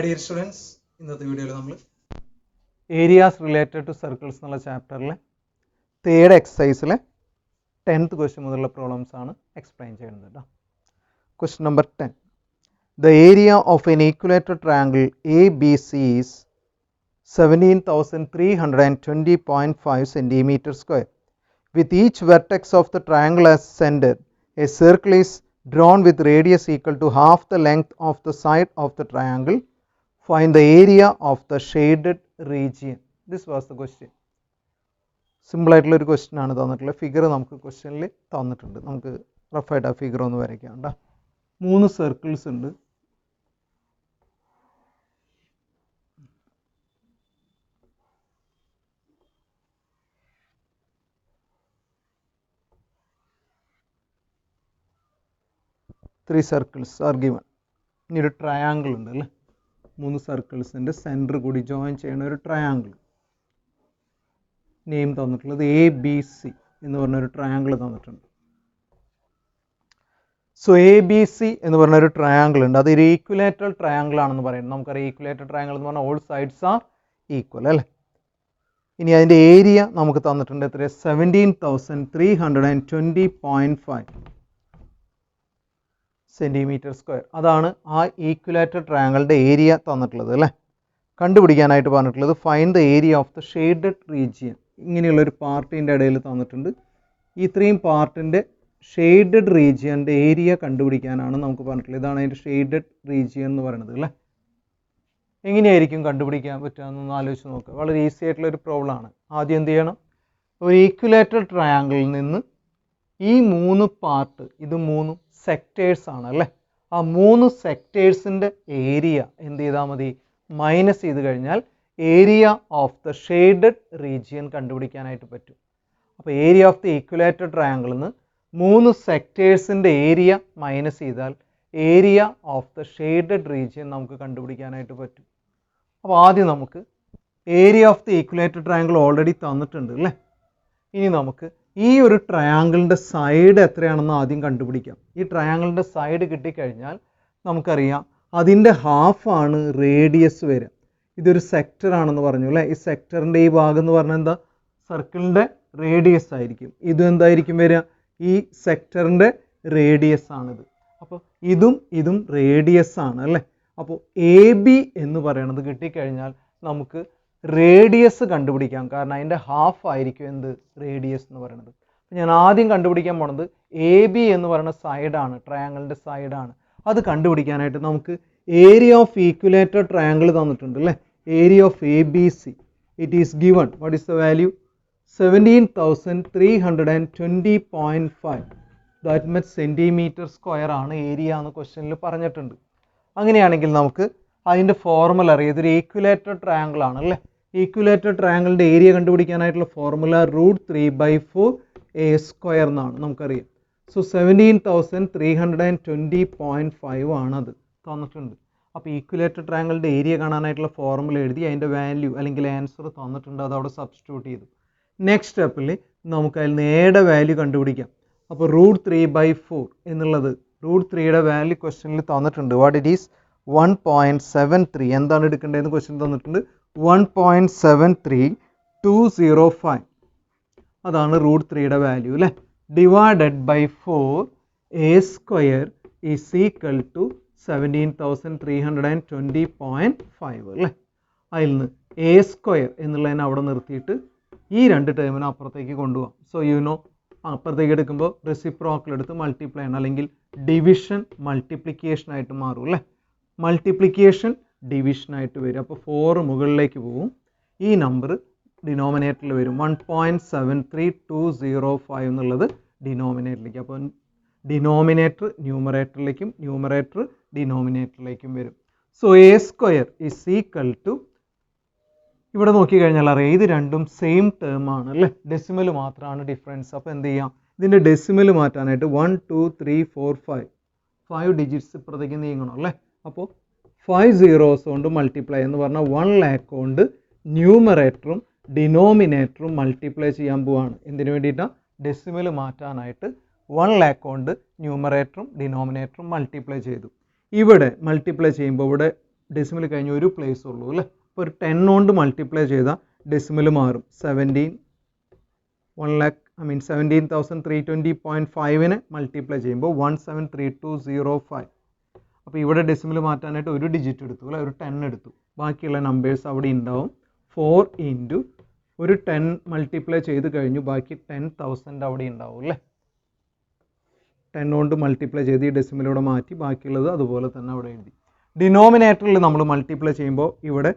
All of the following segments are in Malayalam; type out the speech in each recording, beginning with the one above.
My dear students, ഇന്നത്തെ വീഡിയോയിൽ നമ്മൾ ഏരിയാസ് റിലേറ്റഡ് ടു സർക്കിൾസ് എന്നുള്ള ചാപ്റ്ററിലെ തേർഡ് എക്സസൈസിലെ 10th ക്വസ്റ്റ്യൻ മുതലുള്ള പ്രോബ്ലംസ് ആണ് എക്സ്പ്ലെയിൻ ചെയ്യുന്നത് കേട്ടോ. Question number 10. The area of an equilateral triangle A B C is 17,320.5 centimeter square. With each vertex of the triangle as center, a circle is drawn with radius equal to half the length of the side of the triangle. Find the area of the shaded region. This was the question. Simple ആയിട്ടുള്ള ഒരു ക്വസ്റ്റ്യൻ ആണ് തന്നിട്ടുള്ളത്. ഫിഗർ നമുക്ക് ക്വസ്റ്റ്യനിൽ തന്നിട്ടുണ്ട്. നമുക്ക് റഫായിട്ട് ആ ഫിഗർ ഒന്ന് വരയ്ക്കാം കേട്ടോ. 3 സർക്കിൾസ് ഉണ്ട്. Three circles are given. ഇനി ഒരു ട്രയാങ്കിൾ ഉണ്ട് അല്ലേ, 3 സർക്കിൾസിൻ്റെ സെൻറ്റർ കൂടി ജോയിൻ ചെയ്യുന്ന ഒരു ട്രയാങ്കിൾ. നെയിം തന്നിട്ടുള്ളത് എ ബി സി എന്ന് പറഞ്ഞൊരു ട്രയാങ്കിൾ തന്നിട്ടുണ്ട്. സോ എ ബി സി എന്ന് പറഞ്ഞൊരു ട്രയാങ്കിൾ ഉണ്ട്. അതൊരു ഈക്വലേറ്റർ ട്രയാങ്കിൾ ആണെന്ന് പറയുന്നത്. നമുക്കറിയാം ഈക്വലേറ്റർ ട്രയാങ്കിൾ എന്ന് പറഞ്ഞാൽ ഓൾ സൈഡ്സ് ആർ ഈക്വൽ അല്ലേ. ഇനി അതിൻ്റെ ഏരിയ നമുക്ക് തന്നിട്ടുണ്ട് എത്ര? 17,320.5 സെൻറ്റിമീറ്റർ സ്ക്വയർ. അതാണ് ആ ഈക്വലേറ്റർ ട്രയാങ്കിളിൻ്റെ ഏരിയ തന്നിട്ടുള്ളത് അല്ലേ. കണ്ടുപിടിക്കാനായിട്ട് പറഞ്ഞിട്ടുള്ളത് find the area of the shaded region. ഇങ്ങനെയുള്ളൊരു പാർട്ടിൻ്റെ ഇടയിൽ തന്നിട്ടുണ്ട്. ഇത്രയും പാർട്ടിൻ്റെ ഷെയ്ഡഡ് റീജിയൻ്റെ ഏരിയ കണ്ടുപിടിക്കാനാണ് നമുക്ക് പറഞ്ഞിട്ടുള്ളത്. ഇതാണ് അതിൻ്റെ ഷെയ്ഡഡ് റീജിയൻ എന്ന് പറയുന്നത് അല്ലേ. എങ്ങനെയായിരിക്കും കണ്ടുപിടിക്കാൻ പറ്റുക എന്നൊന്ന് ആലോചിച്ച് നോക്കുക. വളരെ ഈസി ആയിട്ടുള്ളൊരു പ്രോബ്ലം ആണ്. ആദ്യം എന്ത് ചെയ്യണം? ഒരു ഈക്വലേറ്റർ ട്രയാങ്കിളിൽ നിന്ന് ഈ 3 പാർട്ട്, ഇത് 3 സെക്ടേഴ്സ് ആണ് അല്ലേ. ആ 3 സെക്ടേഴ്സിൻ്റെ ഏരിയ എന്ത് ചെയ്താൽ മതി? മൈനസ് ചെയ്ത് കഴിഞ്ഞാൽ area of the shaded region കണ്ടുപിടിക്കാനായിട്ട് പറ്റും. അപ്പോൾ ഏരിയ ഓഫ് ദ ഈക്വലേറ്റർ ട്രയാങ്കിളിൽ നിന്ന് 3 സെക്ടേഴ്സിൻ്റെ ഏരിയ മൈനസ് ചെയ്താൽ area of the shaded region നമുക്ക് കണ്ടുപിടിക്കാനായിട്ട് പറ്റും. അപ്പോൾ ആദ്യം നമുക്ക് area of the equilateral triangle already തന്നിട്ടുണ്ട് അല്ലേ. ഇനി നമുക്ക് ഈ ഒരു ട്രയാങ്കിളിൻ്റെ സൈഡ് എത്രയാണെന്ന് ആദ്യം കണ്ടുപിടിക്കാം. ഈ ട്രയാങ്കിളിൻ്റെ സൈഡ് കിട്ടിക്കഴിഞ്ഞാൽ നമുക്കറിയാം അതിൻ്റെ ഹാഫാണ് റേഡിയസ് വരിക. ഇതൊരു സെക്ടർ ആണെന്ന് പറഞ്ഞു അല്ലേ. ഈ സെക്ടറിൻ്റെ ഈ ഭാഗം എന്ന് പറഞ്ഞാൽ എന്താ? സർക്കിളിൻ്റെ റേഡിയസ് ആയിരിക്കും. ഇതും എന്തായിരിക്കും വരിക? ഈ സെക്ടറിൻ്റെ റേഡിയസ് ആണിത്. അപ്പോൾ ഇതും റേഡിയസ് ആണ് അല്ലേ. അപ്പോൾ എ ബി എന്ന് പറയുന്നത് കിട്ടിക്കഴിഞ്ഞാൽ നമുക്ക് റേഡിയസ് കണ്ടുപിടിക്കാം. കാരണം അതിൻ്റെ ഹാഫ് ആയിരിക്കും എന്ത്? റേഡിയസ് എന്ന് പറയുന്നത്. അപ്പോൾ ഞാൻ ആദ്യം കണ്ടുപിടിക്കാൻ പോണത് എ ബി എന്ന് പറയുന്ന സൈഡാണ്, ട്രയാങ്കിളിൻ്റെ സൈഡാണ്. അത് കണ്ടുപിടിക്കാനായിട്ട് നമുക്ക് ഏരിയ ഓഫ് ഈക്വലേറ്റർ ട്രയാങ്കിൾ തന്നിട്ടുണ്ട് അല്ലേ. Area of A B C it is given. What is the value? 17,320.5. That much centimetre square ആണ് ഏരിയ എന്ന് ക്വസ്റ്റ്യനിൽ പറഞ്ഞിട്ടുണ്ട്. അങ്ങനെയാണെങ്കിൽ നമുക്ക് അതിൻ്റെ ഫോർമുല അറിയാം. ഇതൊരു ഈക്വലേറ്റർ ട്രയാങ്കിൾ ആണ് അല്ലേ. ഈക്വലേറ്റർ ട്രയാങ്കിളിൻ്റെ ഏരിയ കണ്ടുപിടിക്കാനായിട്ടുള്ള ഫോർമുല √3/4 a സ്ക്വയർ എന്നാണ് നമുക്കറിയാം. സോ 17,320.5 ആണത് തന്നിട്ടുണ്ട്. അപ്പോൾ ഈക്വലേറ്റർ ട്രയാങ്കിളിൻ്റെ ഏരിയ കാണാനായിട്ടുള്ള ഫോർമുല എഴുതി അതിൻ്റെ വാല്യൂ അല്ലെങ്കിൽ ആൻസർ തന്നിട്ടുണ്ട്. അത് അവിടെ സബ്സ്റ്റിറ്റ്യൂട്ട് ചെയ്തു. നെക്സ്റ്റ് സ്റ്റെപ്പിൽ നമുക്ക് അതിൽ നിന്ന് എയുടെ വാല്യൂ കണ്ടുപിടിക്കാം. അപ്പോൾ √3/4 എന്നുള്ളത് √3യുടെ വാല്യൂ ക്വസ്റ്റ്യനിൽ തന്നിട്ടുണ്ട്. What it is? 1.73. എന്താണ് എടുക്കേണ്ടതെന്ന് ക്വസ്റ്റ്യൻ തന്നിട്ടുണ്ട്. 1.73205 അതാണ് √3യുടെ വാല്യൂ അല്ലേ. Divided by 4 a square is equal to 17,320.5 അല്ലേ. അതിൽ നിന്ന് എ സ്ക്വയർ എന്നുള്ളതിനെ അവിടെ നിർത്തിയിട്ട് ഈ 2 ടേമിനെ അപ്പുറത്തേക്ക് കൊണ്ടുപോകാം. സോ അപ്പുറത്തേക്ക് എടുക്കുമ്പോൾ റെസിപ്രോക്കൽ എടുത്ത് മൾട്ടിപ്ലൈ ആണ്, അല്ലെങ്കിൽ ഡിവിഷൻ മൾട്ടിപ്ലിക്കേഷൻ ആയിട്ട് മാറും അല്ലേ. മൾട്ടിപ്ലിക്കേഷൻ ഡിവിഷൻ ആയിട്ട് വരും. അപ്പോൾ 4 മുകളിലേക്ക് പോവും. ഈ നമ്പർ ഡിനോമിനേറ്ററിൽ വരും. 1.73205 എന്നുള്ളത് ഡിനോമിനേറ്ററിലേക്ക്. അപ്പോൾ ഡിനോമിനേറ്റർ ന്യൂമറേറ്ററിലേക്കും ന്യൂമറേറ്റർ ഡിനോമിനേറ്ററിലേക്കും വരും. So a square is equal to, ഇവിടെ നോക്കിക്കഴിഞ്ഞാൽ അറിയാം ഇത് രണ്ടും സെയിം ടേം ആണ് അല്ലേ. ഡെസിമൽ മാത്രമാണ് ഡിഫറൻസ്. അപ്പോൾ എന്ത് ചെയ്യാം? ഇതിൻ്റെ ഡെസിമൽ മാറ്റാനായിട്ട് 1 2 3 4 5 ഡിജിറ്റ്സ് ഇപ്പുറത്തേക്ക് നീങ്ങണം അല്ലേ. അപ്പോൾ 5 zeros കൊണ്ട് മൾട്ടിപ്ലൈ എന്ന് പറഞ്ഞാൽ 1 lakh കൊണ്ട് ന്യൂമറേറ്ററും ഡിനോമിനേറ്ററും മൾട്ടിപ്ലൈ ചെയ്യാൻ പോവാണ്. എന്തിനു വേണ്ടിയിട്ടാണ്? ഡെസിമൽ മാറ്റാനായിട്ട് 1 lakh കൊണ്ട് ന്യൂമറേറ്ററും ഡിനോമിനേറ്ററും മൾട്ടിപ്ലൈ ചെയ്തു. ഇവിടെ മൾട്ടിപ്ലൈ ചെയ്യുമ്പോൾ ഇവിടെ ഡെസിമൽ കഴിഞ്ഞ് ഒരു പ്ലേസ് ഉള്ളൂ അല്ലേ. അപ്പോൾ ഒരു 10 കൊണ്ട് മൾട്ടിപ്ലൈ ചെയ്താൽ ഡെസിമൽ മാറും. 17,320.5നെ മൾട്ടിപ്ലൈ ചെയ്യുമ്പോൾ 173205. അപ്പോൾ ഇവിടെ ഡെസിമൽ മാറ്റാനായിട്ട് ഒരു ഡിജിറ്റ് എടുത്തു അല്ലേ, ഒരു 10 എടുത്തു. ബാക്കിയുള്ള നമ്പേഴ്സ് അവിടെ ഉണ്ടാവും. 4 ഇൻറ്റു ഒരു 10 മൾട്ടിപ്ലൈ ചെയ്ത് കഴിഞ്ഞു, ബാക്കി 10,000 അവിടെ ഉണ്ടാവും അല്ലേ. 10 കൊണ്ട് മൾട്ടിപ്ലൈ ചെയ്ത് ഈ ഡെസിമലിലൂടെ മാറ്റി ബാക്കിയുള്ളത് അതുപോലെ തന്നെ അവിടെ എഴുതി. ഡിനോമിനേറ്ററിൽ നമ്മൾ മൾട്ടിപ്ലൈ ചെയ്യുമ്പോൾ ഇവിടെ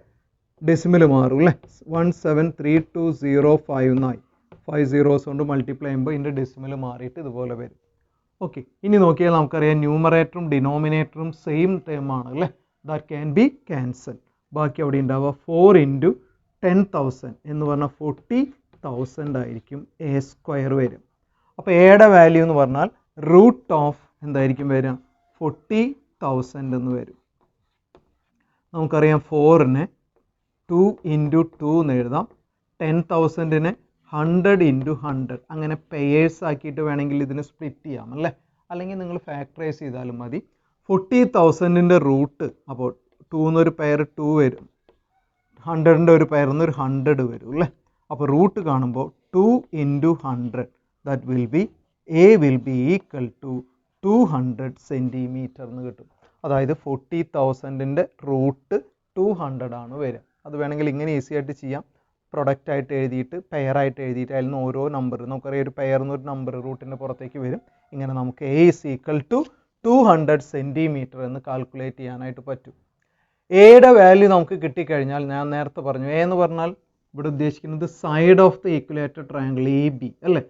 ഡെസിമൽ മാറും അല്ലേ. 173205 എന്നായി. 5 zeros കൊണ്ട് മൾട്ടിപ്ലൈ ചെയ്യുമ്പോൾ ഇതിൻ്റെ ഡെസിമൽ മാറിയിട്ട് ഇതുപോലെ വരും. ഓക്കെ, ഇനി നോക്കിയാൽ നമുക്കറിയാം ന്യൂമറേറ്ററും ഡിനോമിനേറ്ററും സെയിം ടേം ആണ് അല്ലേ. That can be cancel. ബാക്കി അവിടെ ഉണ്ടാവുക 4 ഇൻറ്റു 10,000 എന്ന് പറഞ്ഞാൽ 40,000 ആയിരിക്കും എ സ്ക്വയർ വരും. അപ്പോൾ എയുടെ വാല്യൂ എന്ന് പറഞ്ഞാൽ റൂട്ട് ഓഫ് എന്തായിരിക്കും വരിക, 40,000 എന്ന് വരും. നമുക്കറിയാം 4നെ 2 ഇൻറ്റു 2 എന്ന് എഴുതാം. 10,000നെ 100 ഇൻറ്റു 100 അങ്ങനെ പെയേഴ്സ് ആക്കിയിട്ട് വേണമെങ്കിൽ ഇതിന് സ്പ്ലിറ്റ് ചെയ്യാം അല്ലേ. അല്ലെങ്കിൽ നിങ്ങൾ ഫാക്ടറൈസ് ചെയ്താലും മതി. 40,000ൻ്റെ റൂട്ട് അപ്പോൾ 2 എന്നൊരു പെയർ 2 വരും, 100ൻ്റെ ഒരു പെയറിന്ന് ഒരു 100 വരും അല്ലേ. അപ്പോൾ റൂട്ട് കാണുമ്പോൾ 2 into 100 that will be a will be equal to 200 centimetre എന്ന് കിട്ടും. അതായത് 40,000ൻ്റെ റൂട്ട് 200 ആണ് വരിക. അത് വേണമെങ്കിൽ ഇങ്ങനെ ഈസി ആയിട്ട് ചെയ്യാം. പ്രൊഡക്റ്റ് ആയിട്ട് എഴുതിയിട്ട് പെയറായിട്ട് എഴുതിയിട്ട് അതിൽ നിന്ന് ഓരോ നമ്പർ നമുക്കറിയാം, ഒരു പെയർന്ന് ഒരു നമ്പർ റൂട്ടിൻ്റെ പുറത്തേക്ക് വരും. ഇങ്ങനെ നമുക്ക് a is equal to 200 centimetre എന്ന് കാൽക്കുലേറ്റ് ചെയ്യാനായിട്ട് പറ്റും. എയുടെ വാല്യൂ നമുക്ക് കിട്ടിക്കഴിഞ്ഞാൽ ഞാൻ നേരത്തെ പറഞ്ഞു, എ എന്ന് പറഞ്ഞാൽ ഇവിടെ ഉദ്ദേശിക്കുന്നത് side of the equilateral triangle A B അല്ലേ.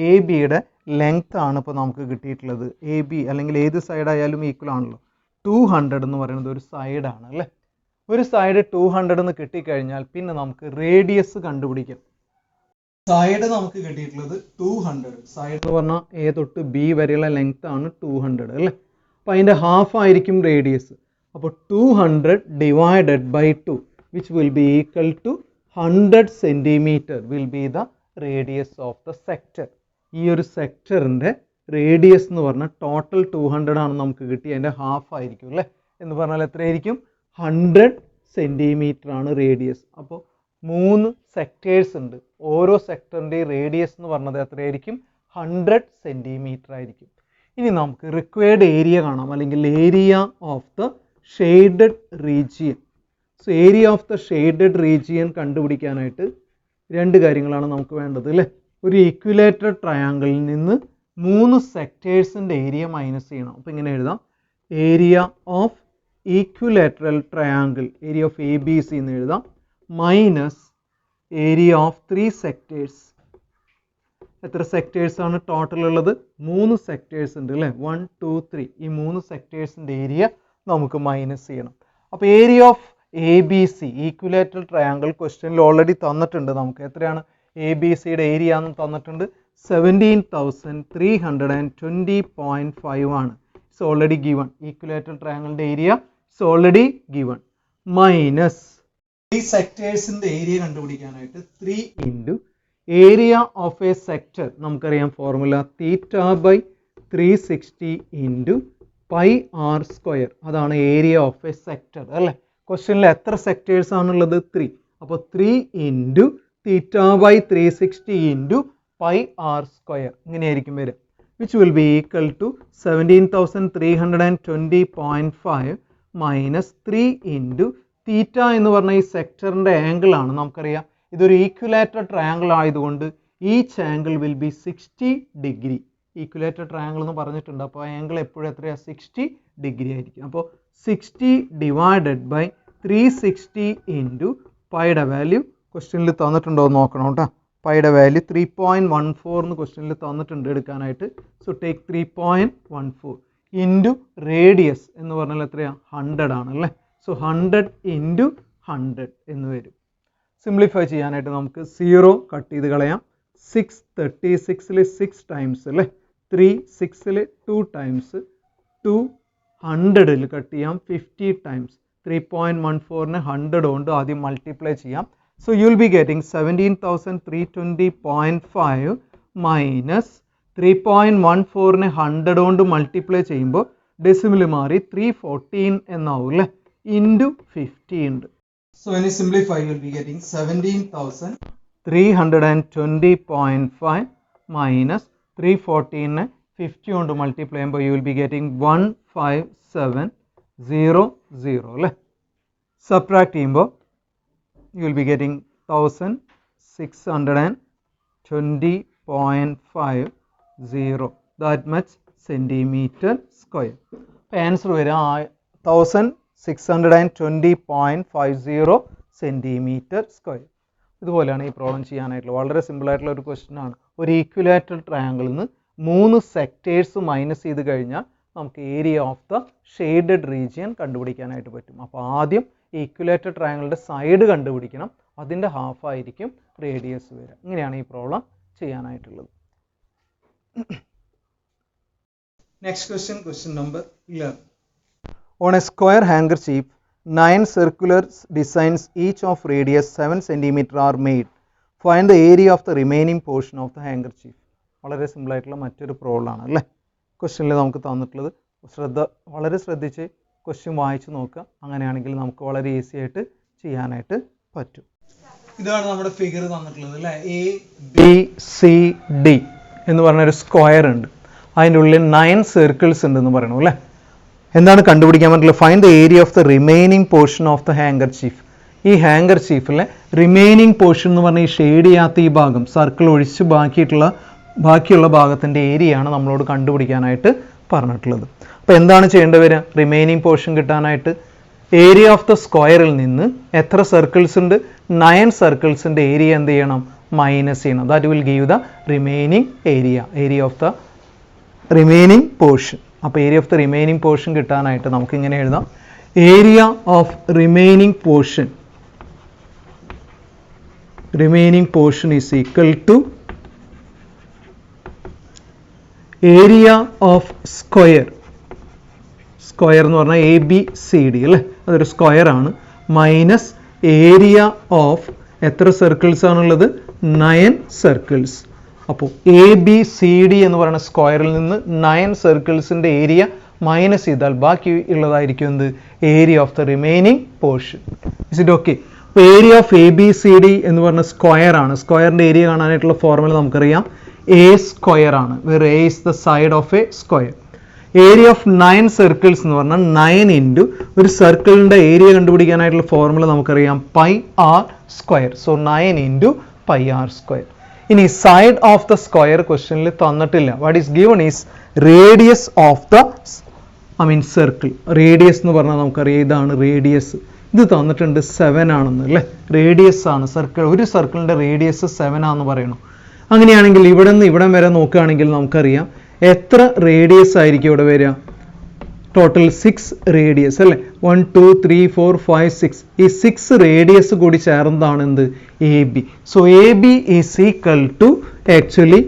എ ബിയുടെ ലെങ്ത് ആണ് ഇപ്പോൾ നമുക്ക് കിട്ടിയിട്ടുള്ളത്. എ ബി അല്ലെങ്കിൽ ഏത് സൈഡായാലും ഈക്വൽ ആണല്ലോ. 200 എന്ന് പറയുന്നത് ഒരു സൈഡാണ് അല്ലേ. ഒരു സൈഡ് 200 എന്ന് കിട്ടിക്കഴിഞ്ഞാൽ പിന്നെ നമുക്ക് റേഡിയസ് കണ്ടുപിടിക്കാം. സൈഡ് നമുക്ക് കിട്ടിയിട്ടുള്ളത് 200. സൈഡ് എന്ന് പറഞ്ഞാൽ എ തൊട്ട് ബി വരെയുള്ള ലെങ്ത് ആണ് 200 അല്ലേ. അപ്പോൾ അതിൻ്റെ ഹാഫ് ആയിരിക്കും റേഡിയസ്. അപ്പോൾ 200 divided by 2 which will be equal to 100 centimetre will be the radius of the sector. ഈ ഒരു സെക്ടറിൻ്റെ റേഡിയസ് എന്ന് പറഞ്ഞാൽ ടോട്ടൽ 200 ആണ് നമുക്ക് കിട്ടി, അതിൻ്റെ ഹാഫ് ആയിരിക്കും അല്ലേ. എന്ന് പറഞ്ഞാൽ എത്രയായിരിക്കും, 100 സെൻറ്റിമീറ്റർ ആണ് റേഡിയസ്. അപ്പോൾ 3 സെക്ടേഴ്സ് ഉണ്ട്. ഓരോ സെക്ടറിൻ്റെയും റേഡിയസ് എന്ന് പറഞ്ഞത് എത്രയായിരിക്കും, 100 സെൻറ്റിമീറ്റർ ആയിരിക്കും. ഇനി നമുക്ക് റിക്വയർഡ് ഏരിയ കാണാം, അല്ലെങ്കിൽ area of the shaded region. So area of the shaded region കണ്ടുപിടിക്കാനായിട്ട് 2 കാര്യങ്ങളാണ് നമുക്ക് വേണ്ടത് അല്ലേ. ഒരു ഈക്വിലേറ്റഡ് ട്രയാങ്കിളിൽ നിന്ന് 3 സെക്ടേഴ്സിൻ്റെ ഏരിയ മൈനസ് ചെയ്യണം. അപ്പോൾ ഇങ്ങനെ എഴുതാം, area of equilateral triangle, area of A B C എന്ന് എഴുതാം, മൈനസ് ഏരിയ ഓഫ് 3 സെക്ടേഴ്സ്. എത്ര സെക്ടേഴ്സ് ആണ് ടോട്ടൽ ഉള്ളത്, 3 സെക്ടേഴ്സ് ഉണ്ട് അല്ലേ. 1 2 3 ഈ 3 സെക്ടേഴ്സിൻ്റെ ഏരിയ നമുക്ക് മൈനസ് ചെയ്യണം. അപ്പോൾ area of A B C equilateral triangle ക്വസ്റ്റ്യനിൽ ഓൾറെഡി തന്നിട്ടുണ്ട്. നമുക്ക് എത്രയാണ് എ ബി സിയുടെ ഏരിയ എന്ന് തന്നിട്ടുണ്ട്, 17,320.5 ആണ്. It's already given. ഈക്വിലേറ്ററൽ ട്രയാങ്കിളിൻ്റെ area it's already given. Minus 3 സെക്ടേഴ്സിൻ്റെ ഏരിയ കണ്ടുപിടിക്കാനായിട്ട് 3 into area of a sector. നമുക്കറിയാം formula theta by 360 into pi r square. അതാണ് ഏരിയ ഓഫ് എ സെക്ടർ അല്ലേ. ക്വസ്റ്റ്യനിൽ എത്ര സെക്ടേഴ്സ് ആണുള്ളത്, 3. അപ്പോൾ 3 into theta by 360 into pi r square ഇങ്ങനെയായിരിക്കും വരിക, which will be equal to 17,320.5 minus 3 into theta എന്ന് പറഞ്ഞ ഈ സെക്ടറിൻ്റെ ആംഗിൾ ആണ്. നമുക്കറിയാം ഇതൊരു ഈക്വിലേറ്റഡ് ട്രയാങ്കിൾ ആയതുകൊണ്ട് each angle will be 60 degree. Equilateral triangle എന്ന് പറഞ്ഞിട്ടുണ്ട്. അപ്പോൾ ആംഗിൾ എപ്പോഴും എത്രയാണ്, 60 ഡിഗ്രി ആയിരിക്കും. അപ്പോൾ 60 ഡിവൈഡഡ് ബൈ 360 ഇൻറ്റു പൈയുടെ വാല്യൂ ക്വസ്റ്റ്യനിൽ തന്നിട്ടുണ്ടോ എന്ന് നോക്കണം കേട്ടോ. പൈയുടെ വാല്യൂ 3.14 എന്ന് ക്വസ്റ്റ്യനിൽ തന്നിട്ടുണ്ട് എടുക്കാനായിട്ട്. സോ ടേക്ക് 3.14 ഇൻറ്റു റേഡിയസ് എന്ന് പറഞ്ഞാൽ എത്രയാണ്, 100 ആണല്ലേ. സോ 100 ഇൻറ്റു 100 എന്ന് വരും. സിംപ്ലിഫൈ ചെയ്യാനായിട്ട് നമുക്ക് 0 കട്ട് ചെയ്ത് കളയാം. 636ൽ 6 ടൈംസ് അല്ലേ, 3 6ൽ 2 ടൈംസ്, 2 100ൽ കട്ട് ചെയ്യാം 50 ടൈംസ്. 3.14നെ 100 കൊണ്ട് ആദ്യം മൾട്ടിപ്ലൈ ചെയ്യാം. So you will be getting 17,320.5 minus 3.14നെ 100 കൊണ്ട് മൾട്ടിപ്ലൈ ചെയ്യുമ്പോൾ ഡെസിമൽ മാറി 314 എന്നാവും അല്ലേ. ഇൻറ്റു 50 ഉണ്ട്. So when you simplify, you will be getting 320.5 minus 314 50 കൊണ്ട് മൾട്ടിപ്ലൈ ചെയ്യുമ്പോൾ you will be getting 15700 അല്ലേ. സബ്ട്രാക്ട് ചെയ്യുമ്പോൾ you will be getting 1620.50 that much centimeter square. Answer വരിക 1620.50 സെൻറ്റിമീറ്റർ സ്ക്വയർ. ഇതുപോലെയാണ് ഈ പ്രോബ്ലം ചെയ്യാനായിട്ടുള്ളത്. വളരെ സിമ്പിളായിട്ടുള്ള ഒരു ക്വസ്റ്റ്യൻ ആണ്. ഒരു ഈക്വിലാറ്ററൽ ട്രയാങ്കിളിൽ നിന്ന് 3 സെക്ടേഴ്സ് മൈനസ് ചെയ്ത് കഴിഞ്ഞാൽ നമുക്ക് area of the shaded region കണ്ടുപിടിക്കാനായിട്ട് പറ്റും. അപ്പോൾ ആദ്യം ഈക്വിലാറ്ററൽ ട്രയാങ്കിളിൻ്റെ സൈഡ് കണ്ടുപിടിക്കണം, അതിൻ്റെ ഹാഫ് ആയിരിക്കും റേഡിയസ് വരിക. ഇങ്ങനെയാണ് ഈ problem ചെയ്യാനായിട്ടുള്ളത്. next question, question number 11. On a square handkerchief, 9 circular designs each of radius 7 cm are made. Find the area of the remaining portion of the handkerchief. വളരെ സിമ്പിളായിട്ടുള്ള മറ്റൊരു പ്രോബ്ലമാണ് അല്ലേ. ക്വസ്റ്റ്യനിൽ നമുക്ക് തന്നിട്ടുള്ളത് വളരെ ശ്രദ്ധിച്ച് ക്വസ്റ്റ്യൻ വായിച്ച് നോക്കുക. അങ്ങനെയാണെങ്കിൽ നമുക്ക് വളരെ ഈസി ആയിട്ട് ചെയ്യാനായിട്ട് പറ്റും. ഇതാണ് നമ്മുടെ ഫിഗർ തന്നിട്ടുള്ളത് അല്ലേ. ABCD എന്ന് പറഞ്ഞൊരു സ്ക്വയർ ഉണ്ട്, അതിൻ്റെ ഉള്ളിൽ 9 സർക്കിൾസ് ഉണ്ടെന്ന് പറയണു അല്ലേ. എന്താണ് കണ്ടുപിടിക്കാൻ പറ്റുള്ളത്? Find the area of the remaining portion of the handkerchief. ഈ ഹാങ്കർചീഫിലെ റിമൈനിങ് പോർഷൻ എന്ന് പറഞ്ഞാൽ ഈ ഷെയ്ഡ് ചെയ്യാത്ത ഈ ഭാഗം, സർക്കിൾ ഒഴിച്ച് ബാക്കിയുള്ള ഭാഗത്തിൻ്റെ ഏരിയയാണ് നമ്മളോട് കണ്ടുപിടിക്കാനായിട്ട് പറഞ്ഞിട്ടുള്ളത്. അപ്പോൾ എന്താണ് ചെയ്യേണ്ടി വരിക? റിമൈനിങ് പോർഷൻ കിട്ടാനായിട്ട് ഏരിയ ഓഫ് ദ സ്ക്വയറിൽ നിന്ന് എത്ര സർക്കിൾസ് ഉണ്ട്? 9 സർക്കിൾസിൻ്റെ ഏരിയ എന്ത് ചെയ്യണം? മൈനസ് ചെയ്യണം. That will give the remaining area of the remaining portion. അപ്പോൾ area of the remaining portion കിട്ടാനായിട്ട് നമുക്ക് ഇങ്ങനെ എഴുതാം. Area of remaining portion is equal to area of square എന്ന് പറഞ്ഞാൽ ABCD അല്ലേ, അതൊരു സ്ക്വയർ ആണ്, മൈനസ് ഏരിയ ഓഫ് എത്ര സർക്കിൾസ് ആണുള്ളത്? 9 സർക്കിൾസ്. അപ്പോൾ ABCD എന്ന് പറയുന്ന സ്ക്വയറിൽ നിന്ന് 9 സർക്കിൾസിൻ്റെ ഏരിയ മൈനസ് ചെയ്താൽ ബാക്കി ഉള്ളതായിരിക്കും എന്ത്? Area of the remaining portion. Is it okay? അപ്പോൾ ഏരിയ ഓഫ് ABCD എന്ന് പറഞ്ഞ സ്ക്വയർ ആണ്. സ്ക്വയറിൻ്റെ ഏരിയ കാണാനായിട്ടുള്ള ഫോർമുല നമുക്കറിയാം, A സ്ക്വയർ ആണ്, where A is the side of a square. Area of 9 circles എന്ന് പറഞ്ഞാൽ 9 ഇൻറ്റു ഒരു സർക്കിളിൻ്റെ ഏരിയ കണ്ടുപിടിക്കാനായിട്ടുള്ള ഫോർമുല നമുക്കറിയാം, pi r square. So 9 into pi r square. ഇനി സൈഡ് ഓഫ് ദ സ്ക്വയർ ക്വസ്റ്റ്യനിൽ തന്നിട്ടില്ല. What is given is radius of the circle. Radius എന്ന് പറഞ്ഞാൽ നമുക്കറിയാം ഇതാണ് റേഡിയസ്. ഇത് തന്നിട്ടുണ്ട് 7 ആണെന്ന് അല്ലേ. റേഡിയസ് ആണ് ഒരു സർക്കിളിൻ്റെ റേഡിയസ് 7 ആണെന്ന് പറയണം. അങ്ങനെയാണെങ്കിൽ ഇവിടെ നിന്ന് ഇവിടം വരെ നോക്കുകയാണെങ്കിൽ നമുക്കറിയാം എത്ര റേഡിയസ് ആയിരിക്കും ഇവിടെ വരിക? ടോട്ടൽ 6 റേഡിയസ് അല്ലേ. 1 2 3 4 5 6. ഈ 6 റേഡിയസ് കൂടി ചേർന്നതാണ് എന്ത്? AB. So AB is equal to actually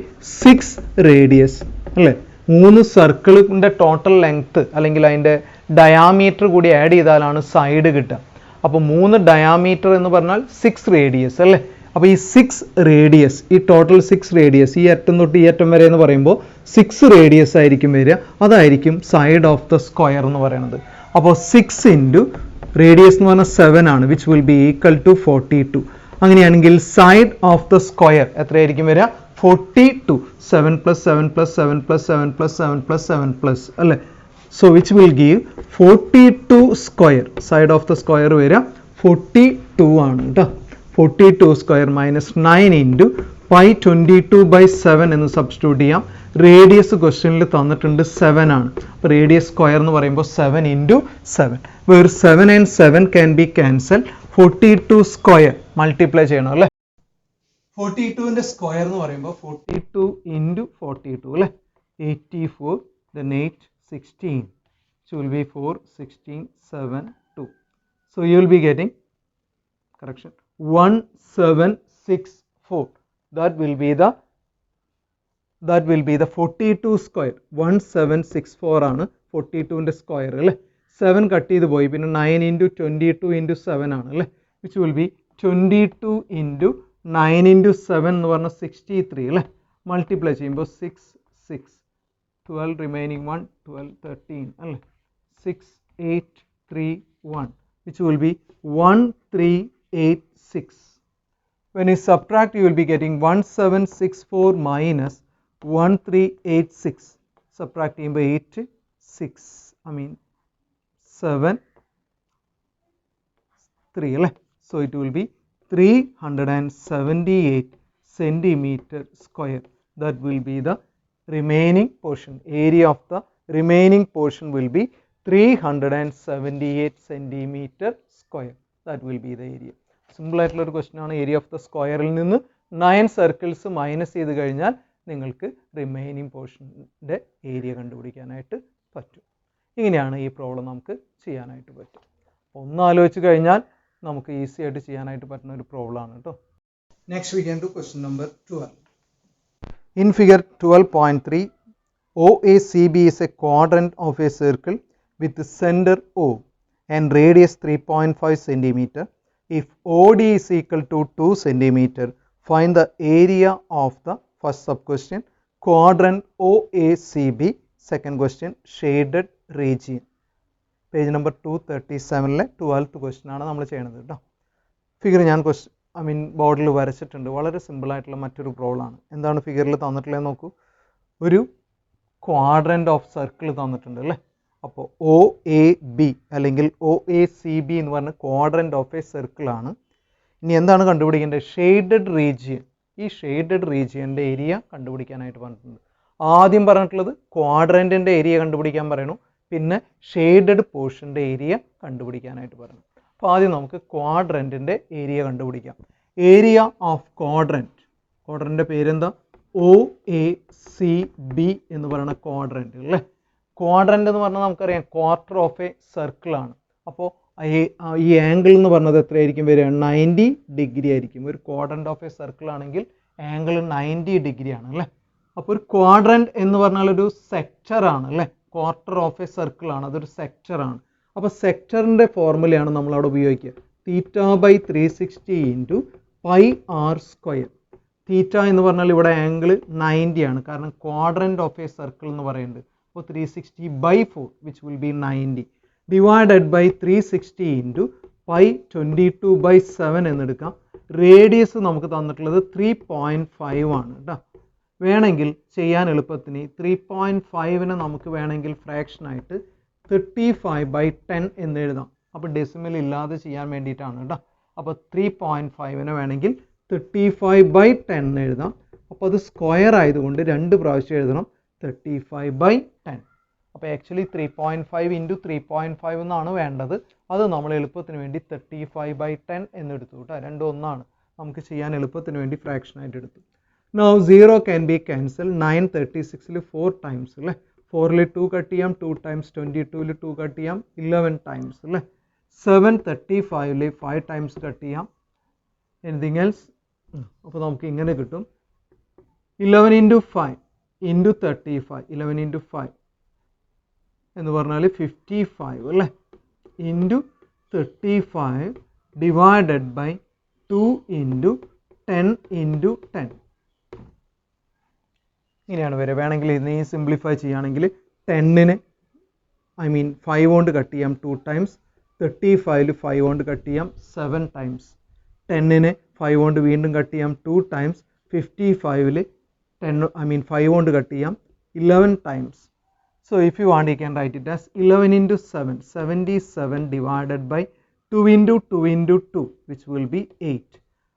6 radius അല്ലേ. 3 സർക്കിളിൻ്റെ ടോട്ടൽ ലെങ്ത്ത് അല്ലെങ്കിൽ അതിൻ്റെ ഡയാമീറ്റർ കൂടി ആഡ് ചെയ്താലാണ് സൈഡ് കിട്ടുക. അപ്പോൾ 3 ഡയാമീറ്റർ എന്ന് പറഞ്ഞാൽ 6 റേഡിയസ് അല്ലേ. അപ്പോൾ ഈ 6 റേഡിയസ്, ഈ ടോട്ടൽ 6 റേഡിയസ്, ഈ അറ്റം തൊട്ട് ഈ അറ്റം വരെ എന്ന് പറയുമ്പോൾ 6 റേഡിയസ് ആയിരിക്കും വരിക. അതായിരിക്കും സൈഡ് ഓഫ് ദ സ്ക്വയർ എന്ന് പറയുന്നത്. അപ്പോൾ 6 ഇൻറ്റു റേഡിയസ് എന്ന് പറഞ്ഞാൽ 7 ആണ്, which will be equal to 42. അങ്ങനെയാണെങ്കിൽ സൈഡ് ഓഫ് ദ സ്ക്വയർ എത്രയായിരിക്കും വരിക? 42. 7 + 7 + 7 + 7 + 7 + 7 + അല്ലേ. So which will give 42 square. Side of the square വരിക 42 ആണ് കേട്ടോ. 42 സ്ക്വയർ മൈനസ് 9 ഇൻറ്റു പൈ 22/7 എന്ന് സബ്സ്റ്റിറ്റ്യൂട്ട് ചെയ്യാം. റേഡിയസ് ക്വസ്റ്റ്യനിൽ തന്നിട്ടുണ്ട് 7 ആണ്. അപ്പോൾ റേഡിയസ് സ്ക്വയർ എന്ന് പറയുമ്പോൾ 7 into 7, where 7 and 7 can be cancel. 42 square multiply ചെയ്യണം അല്ലേ. 42ന്റെ സ്ക്വയർ എന്ന് പറയുമ്പോൾ 42 ഇൻറ്റു 42 അല്ലേ. 84, then 8, 16. So will be 4, 16, 7, 2. So you will be getting, correction, 1764. That will be the 42 square. 1764 ആണ് 42ന്റെ സ്ക്വയർ അല്ലേ. 7 കട്ട് ചെയ്ത് പോയി, പിന്നെ 9 ഇൻറ്റു 22 ഇൻറ്റു 7 ആണ് അല്ലേ, which will B 22 into 9 into 7 എന്ന് പറഞ്ഞാൽ 63 അല്ലേ. മൾട്ടിപ്ലൈ ചെയ്യുമ്പോൾ 6, 6, 12 റിമൈനിങ് 1, 12, 13 അല്ലേ. 6, 8, 3, 1. which will be 1386. When you subtract, you will be getting 1764 minus 1386. Subtracting by 8, 7, 3. So it will be 378 centimeter square. That will be the remaining portion. Area of the remaining portion will be 378 centimeter square. That will be the area. Simple ആയിട്ടുള്ള ഒരു ക്വസ്റ്റ്യൻ ആണ്. ഏരിയ ഓഫ് ദ സ്ക്വയറിൽ നിന്ന് 9 സർക്കിൾസ് മൈനസ് ചെയ്ത് കഴിഞ്ഞാൽ നിങ്ങൾക്ക് റിമൈനിങ് പോർഷൻ്റെ ഏരിയ കണ്ടുപിടിക്കാനായിട്ട് പറ്റും. ഇങ്ങനെയാണ് ഈ പ്രോബ്ലം നമുക്ക് ചെയ്യാനായിട്ട് പറ്റും. ഒന്ന് ആലോചിച്ച് കഴിഞ്ഞാൽ നമുക്ക് ഈസി ആയിട്ട് ചെയ്യാനായിട്ട് പറ്റുന്ന ഒരു പ്രോബ്ലം ആണ് കേട്ടോ. Next we can do question number 12. In figure 12.3, OACB is a quadrant of a circle with the center O and radius 3.5 centimeter. If OD is equal to 2 centimeter, find the area of the first sub question quadrant OACB. Second question shaded region. Page number 237 12th question ആണ് നമ്മൾ ചെയ്യണത് കേട്ടോ. ഫിഗർ ഞാൻ ബോർഡിൽ വരച്ചിട്ടുണ്ട്. വളരെ സിമ്പിളായിട്ടുള്ള മറ്റൊരു പ്രോബ്ലം ആണ്. എന്താണ് ഫിഗറിൽ തന്നിട്ടുള്ളത് നോക്കൂ. ഒരു ക്വാഡ്രൻ്റ് ഓഫ് സർക്കിൾ തന്നിട്ടുണ്ട് അല്ലേ. അപ്പോൾ OAB അല്ലെങ്കിൽ OACB എന്ന് പറഞ്ഞ ക്വാഡ്രൻ്റ് ഓഫ് എ സർക്കിളാണ്. ഇനി എന്താണ് കണ്ടുപിടിക്കേണ്ടത്? Shaded region. ഈ ഷെയ്ഡഡ് റീജിയൻ്റെ ഏരിയ കണ്ടുപിടിക്കാനായിട്ട് പറഞ്ഞിട്ടുണ്ട്. ആദ്യം പറഞ്ഞിട്ടുള്ളത് ക്വാഡ്രൻറ്റിൻ്റെ ഏരിയ കണ്ടുപിടിക്കാൻ പറയണു, പിന്നെ ഷെയ്ഡഡ് പോർഷൻ്റെ ഏരിയ കണ്ടുപിടിക്കാനായിട്ട് പറഞ്ഞു. അപ്പോൾ ആദ്യം നമുക്ക് ക്വാഡ്രൻറ്റിൻ്റെ ഏരിയ കണ്ടുപിടിക്കാം. ഏരിയ ഓഫ് ക്വാഡ്രൻറ്റിൻ്റെ പേരെന്താ? OACB എന്ന് പറയുന്ന ക്വാഡ്രൻറ്റ് അല്ലേ. ക്വാഡ്രൻ്റ് എന്ന് പറഞ്ഞാൽ നമുക്കറിയാം ക്വാർട്ടർ ഓഫ് എ സർക്കിളാണ്. അപ്പോൾ ഈ ആംഗിൾ എന്ന് പറഞ്ഞത് എത്രയായിരിക്കും വരിക? 90 ഡിഗ്രി ആയിരിക്കും. ഒരു ക്വാഡ്രൻ്റ് ഓഫ് എ സർക്കിൾ ആണെങ്കിൽ ആംഗിൾ 90 ഡിഗ്രി ആണ് അല്ലേ. അപ്പോൾ ഒരു ക്വാഡ്രൻറ്റ് എന്ന് പറഞ്ഞാൽ ഒരു സെക്ടറാണ് അല്ലേ. ക്വാർട്ടർ ഓഫ് എ സർക്കിൾ ആണ്, അതൊരു സെക്ടറാണ്. അപ്പോൾ സെക്ടറിൻ്റെ ഫോർമുലയാണ് നമ്മളവിടെ ഉപയോഗിക്കുക. θ/360 ഇൻറ്റു πr². തീറ്റ എന്ന് പറഞ്ഞാൽ ഇവിടെ ആംഗിൾ 90 ആണ്, കാരണം ക്വാഡ്രൻറ്റ് ഓഫ് എ സർക്കിൾ എന്ന് പറയുന്നത്. അപ്പോൾ 360/4 which will be 90 divided by 360 into π22/7 എന്നെടുക്കാം. റേഡിയസ് നമുക്ക് തന്നിട്ടുള്ളത് 3.5 ആണ് കേട്ടോ. വേണമെങ്കിൽ ചെയ്യാൻ എളുപ്പത്തിന് 3.5നെ നമുക്ക് വേണമെങ്കിൽ ഫ്രാക്ഷനായിട്ട് 35/10 എന്ന് എഴുതാം. അപ്പോൾ ഡെസിമൽ ഇല്ലാതെ ചെയ്യാൻ വേണ്ടിയിട്ടാണ് കേട്ടോ. അപ്പോൾ 3.5നെ വേണമെങ്കിൽ 35/10 എന്ന് എഴുതാം. അപ്പോൾ അത് സ്ക്വയർ ആയതുകൊണ്ട് 2 പ്രാവശ്യം എഴുതണം, 35/10. അപ്പോൾ ആക്ച്വലി 3.5 ഇൻറ്റു 3.5 എന്നാണ് വേണ്ടത്. അത് നമ്മൾ എളുപ്പത്തിന് വേണ്ടി 35/10 എന്നെടുത്തു കേട്ടോ. രണ്ടും ഒന്നാണ്, നമുക്ക് ചെയ്യാൻ എളുപ്പത്തിന് വേണ്ടി ഫ്രാക്ഷനായിട്ട് എടുത്തു. Now 0 can be cancelled. 936ൽ 4 times അല്ലേ. 4ൽ 2 കട്ട് ചെയ്യാം, 2 ടൈംസ് 22ൽ 2 കട്ട് ചെയ്യാം, 11 ടൈംസ് അല്ലേ. 735ൽ 5 ടൈംസ് കട്ട് ചെയ്യാം. Anything else? അപ്പോൾ നമുക്ക് ഇങ്ങനെ കിട്ടും. 11 ഇൻറ്റു 5 ഇൻറ്റു 35, 11 ഇൻറ്റു 5 എന്ന് പറഞ്ഞാൽ 55 അല്ലേ, into 35 divided by 2 into 10 into 10. ഇങ്ങനെയാണ് വരിക. വേണമെങ്കിൽ ഇതിനെ സിംപ്ലിഫൈ ചെയ്യുകയാണെങ്കിൽ 10നെ 5 കൊണ്ട് കട്ട് ചെയ്യാം 2 ടൈംസ്, 35ൽ 5 കൊണ്ട് കട്ട് ചെയ്യാം 7 ടൈംസ്, 10നെ 5 കൊണ്ട് വീണ്ടും കട്ട് ചെയ്യാം 2 ടൈംസ്, 55ൽ 5 കൊണ്ട് കട്ട് ചെയ്യാം 11 times. So if you want, you can write it as 11 into 7, 77 divided by 2 into 2 into 2, which will be 8.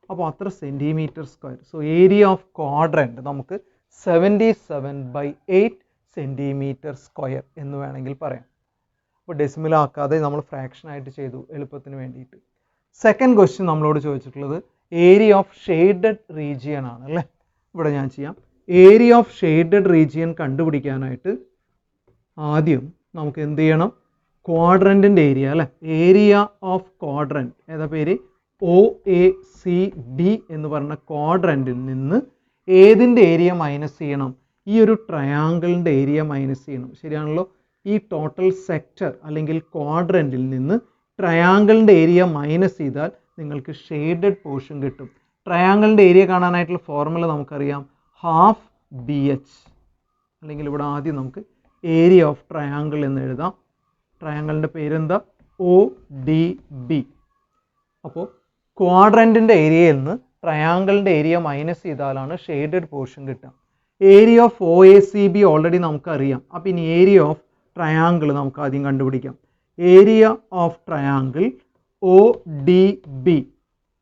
അപ്പോൾ അത്ര centimetre square. So area of quadrant നമുക്ക് 77/8 സെൻറ്റിമീറ്റർ സ്ക്വയർ എന്ന് വേണമെങ്കിൽ പറയാം. അപ്പോൾ ഡെസിമൽ ആക്കാതെ നമ്മൾ ഫ്രാക്ഷൻ ആയിട്ട് ചെയ്തു എളുപ്പത്തിന് വേണ്ടിയിട്ട്. സെക്കൻഡ് ക്വസ്റ്റ്യൻ നമ്മളോട് ചോദിച്ചിട്ടുള്ളത് ഏരിയ ഓഫ് ഷെയ്ഡഡ് റീജിയൻ ആണ് അല്ലേ. ഇവിടെ ഞാൻ ചെയ്യാം. ഏരിയ ഓഫ് ഷെയ്ഡഡ് റീജിയൻ കണ്ടുപിടിക്കാനായിട്ട് ആദ്യം നമുക്ക് എന്ത് ചെയ്യണം? ക്വാഡ്രൻറ്റിൻ്റെ ഏരിയ അല്ലേ. ഏരിയ ഓഫ് ക്വാഡ്രൻറ്റ് ഏതാ പേര്? OACB എന്ന് പറഞ്ഞ ക്വാഡ്രൻറ്റിൽ നിന്ന് ഏതിൻ്റെ ഏരിയ മൈനസ് ചെയ്യണം? ഈ ഒരു ട്രയാങ്കിളിൻ്റെ ഏരിയ മൈനസ് ചെയ്യണം. ശരിയാണല്ലോ. ഈ ടോട്ടൽ സെക്ടർ അല്ലെങ്കിൽ ക്വാഡ്രൻറ്റിൽ നിന്ന് ട്രയാങ്കിളിൻ്റെ ഏരിയ മൈനസ് ചെയ്താൽ നിങ്ങൾക്ക് ഷെയ്ഡഡ് പോർഷൻ കിട്ടും. ട്രയാങ്കിളിൻ്റെ ഏരിയ കാണാനായിട്ടുള്ള ഫോർമുല നമുക്കറിയാം, ഹാഫ് BH. അല്ലെങ്കിൽ ഇവിടെ ആദ്യം നമുക്ക് ഏരിയ ഓഫ് ട്രയാങ്കിൾ എന്ന് എഴുതാം. ട്രയാങ്കിളിൻ്റെ പേരെന്താ? O D B. അപ്പോൾ ക്വാഡ്രൻറ്റിൻ്റെ ഏരിയയിൽ നിന്ന് ട്രയാങ്കിളിൻ്റെ ഏരിയ മൈനസ് ചെയ്താലാണ് ഷെയ്ഡഡ് പോർഷൻ കിട്ടുക. Area of O A C B already നമുക്കറിയാം. അപ്പോൾ ഇനി ഏരിയ ഓഫ് ട്രയാങ്കിൾ നമുക്ക് ആദ്യം കണ്ടുപിടിക്കാം. Area of triangle O D B,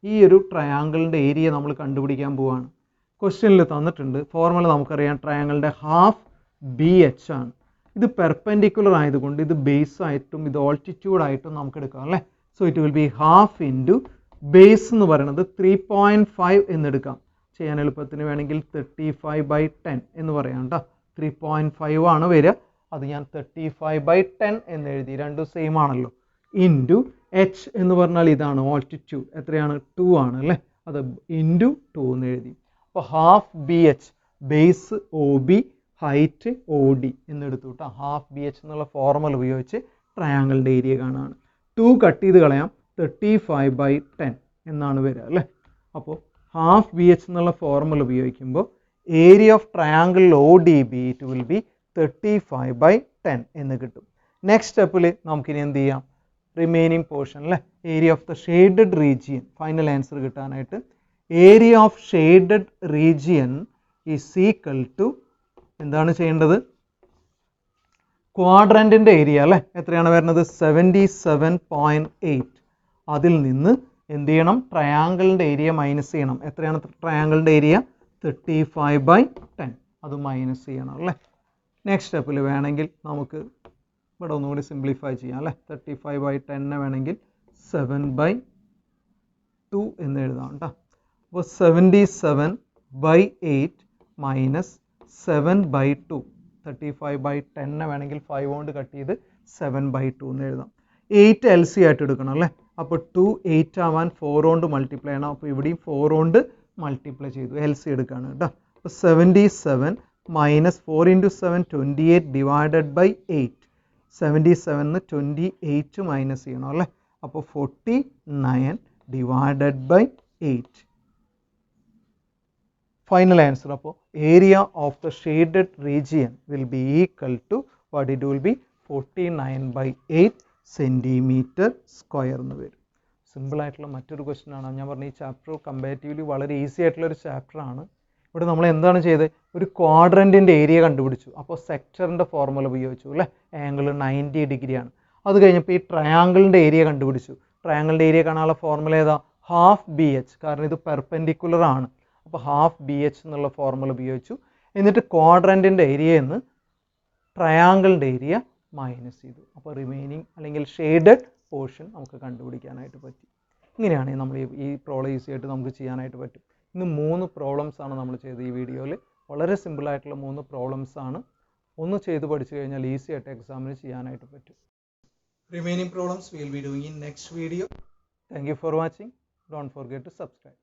ഈ ഒരു ട്രയാങ്കിളിൻ്റെ ഏരിയ നമ്മൾ കണ്ടുപിടിക്കാൻ പോവുകയാണ്. ക്വസ്റ്റ്യനിൽ തന്നിട്ടുണ്ട്, ഫോർമുല നമുക്കറിയാം, ട്രയാങ്കിളിൻ്റെ ഹാഫ് ബി എച്ച് ആണ്. ഇത് പെർപെൻഡിക്കുലർ ആയതുകൊണ്ട് ഇത് ബേസ് ആയിട്ടും ഇത് ഓൾട്ടിറ്റ്യൂഡ് ആയിട്ടും നമുക്ക് എടുക്കാം അല്ലേ. So it will B half into base എന്ന് പറയുന്നത് 3.5 എന്നെടുക്കാം. ചെയ്യാൻ എളുപ്പത്തിന് വേണമെങ്കിൽ 35/10 എന്ന് പറയാം കേട്ടോ. 3.5 ആണ് വരിക, അത് ഞാൻ 35/10 എന്ന് എഴുതി, രണ്ടും സെയിം ആണല്ലോ. ഇൻറ്റു എച്ച് എന്ന് പറഞ്ഞാൽ ഇതാണ് ഓൾട്ടിറ്റ്യൂഡ്, എത്രയാണ് 2 ആണ് അല്ലേ, അത് ഇൻറ്റു 2 എന്ന് എഴുതി. അപ്പോൾ half B H, base O B, height O D എന്നെടുത്തു കേട്ടോ. ഹാഫ് ബി എച്ച് എന്നുള്ള ഫോർമുല ഉപയോഗിച്ച് ട്രയാങ്കിളിൻ്റെ ഏരിയ കാണുകയാണ്. 2 കട്ട് ചെയ്ത് കളയാം, 35/10 എന്നാണ് വരിക അല്ലേ. അപ്പോൾ ഹാഫ് ബി എച്ച് എന്നുള്ള ഫോർമുല ഉപയോഗിക്കുമ്പോൾ area of triangle O D B it will be 35/10 എന്ന് കിട്ടും. നെക്സ്റ്റ് സ്റ്റെപ്പിൽ നമുക്കിനി എന്ത് ചെയ്യാം, റിമൈനിങ് പോർഷൻ അല്ലേ, area of the shaded region, final answer കിട്ടാനായിട്ട് area of shaded region is equal to എന്താണ് ചെയ്യേണ്ടത്, ക്വാഡ്രൻറ്റിൻ്റെ ഏരിയ അല്ലേ, എത്രയാണ് വരുന്നത് 77.8. അതിൽ നിന്ന് എന്ത് ചെയ്യണം, ട്രയാങ്കിളിൻ്റെ ഏരിയ മൈനസ് ചെയ്യണം. എത്രയാണ് ട്രയാങ്കിളിൻ്റെ ഏരിയ 35/10, അത് മൈനസ് ചെയ്യണം അല്ലേ. നെക്സ്റ്റ് സ്റ്റെപ്പിൽ വേണമെങ്കിൽ നമുക്ക് ഇവിടെ ഒന്നുകൂടി സിംപ്ലിഫൈ ചെയ്യാം അല്ലേ. 35/10 വേണമെങ്കിൽ 7/2 എന്ന് എഴുതാം കേട്ടോ. അപ്പോൾ 77/8 മൈനസ് 7/2, 35/10 വേണമെങ്കിൽ 5 കൊണ്ട് കട്ട് ചെയ്ത് 7/2 എന്ന് എഴുതാം. 8 എൽ സി ആയിട്ട് എടുക്കണം അല്ലേ. അപ്പോൾ 2 8 ആവാൻ 4 കൊണ്ട് മൾട്ടിപ്ലൈ ചെയ്യണം. അപ്പോൾ ഇവിടെയും 4 കൊണ്ട് മൾട്ടിപ്ലൈ ചെയ്തു, എൽ സി എടുക്കുകയാണ് കേട്ടോ. അപ്പോൾ 77 മൈനസ് 4 × 7 28 ഡിവൈഡഡ് ബൈ 8. 77 28 മൈനസ് ചെയ്യണം അല്ലേ. അപ്പോൾ 49 ഡിവൈഡഡ് ബൈ 8. ഫൈനൽ ആൻസർ അപ്പോൾ area of the shaded region will be equal to what, it will be 49/8 centimetre square എന്ന് വരും. സിമ്പിളായിട്ടുള്ള മറ്റൊരു ക്വസ്റ്റ്യൻ ആണ്. ഞാൻ പറഞ്ഞ ഈ ചാപ്റ്റർ കമ്പാരിറ്റീവ്ലി വളരെ ഈസി ആയിട്ടുള്ളൊരു ചാപ്റ്ററാണ്. ഇവിടെ നമ്മൾ എന്താണ് ചെയ്തത്, ഒരു ക്വാഡ്രൻറ്റിൻ്റെ ഏരിയ കണ്ടുപിടിച്ചു. അപ്പോൾ സെക്ടറിൻ്റെ ഫോർമുല ഉപയോഗിച്ചു അല്ലേ, ആംഗിൾ 90 ഡിഗ്രിയാണ്. അത് കഴിഞ്ഞപ്പോൾ ഈ ട്രയാങ്കിളിൻ്റെ ഏരിയ കണ്ടുപിടിച്ചു. ട്രയാങ്കിളിൻ്റെ ഏരിയ കാണാനുള്ള ഫോർമുല ഏതാ, ഹാഫ് ബി എച്ച്, കാരണം ഇത് പെർപെൻഡിക്കുലർ ആണ്. അപ്പോൾ ഹാഫ് ബി എച്ച് എന്നുള്ള ഫോർമുല ഉപയോഗിച്ചു. എന്നിട്ട് ക്വാഡ്രൻറ്റിൻ്റെ ഏരിയയിൽ നിന്ന് ട്രയാങ്കിളിൻ്റെ ഏരിയ മൈനസ് ചെയ്തു. അപ്പോൾ റിമൈനിങ് അല്ലെങ്കിൽ ഷെയ്ഡഡ് പോർഷൻ നമുക്ക് കണ്ടുപിടിക്കാനായിട്ട് പറ്റി. ഇങ്ങനെയാണ് നമ്മൾ ഈ പ്രോബ്ലം ഈസി ആയിട്ട് നമുക്ക് ചെയ്യാനായിട്ട് പറ്റും. ഇന്ന് 3 പ്രോബ്ലംസ് ആണ് നമ്മൾ ചെയ്തത് ഈ വീഡിയോയിൽ. വളരെ സിമ്പിളായിട്ടുള്ള 3 പ്രോബ്ലംസ് ആണ്. ഒന്ന് ചെയ്ത് പഠിച്ചു കഴിഞ്ഞാൽ ഈസി ആയിട്ട് എക്സാമിന് ചെയ്യാനായിട്ട് പറ്റും. Remaining problems we will be doing in next video. Thank you for watching. Don't forget to subscribe.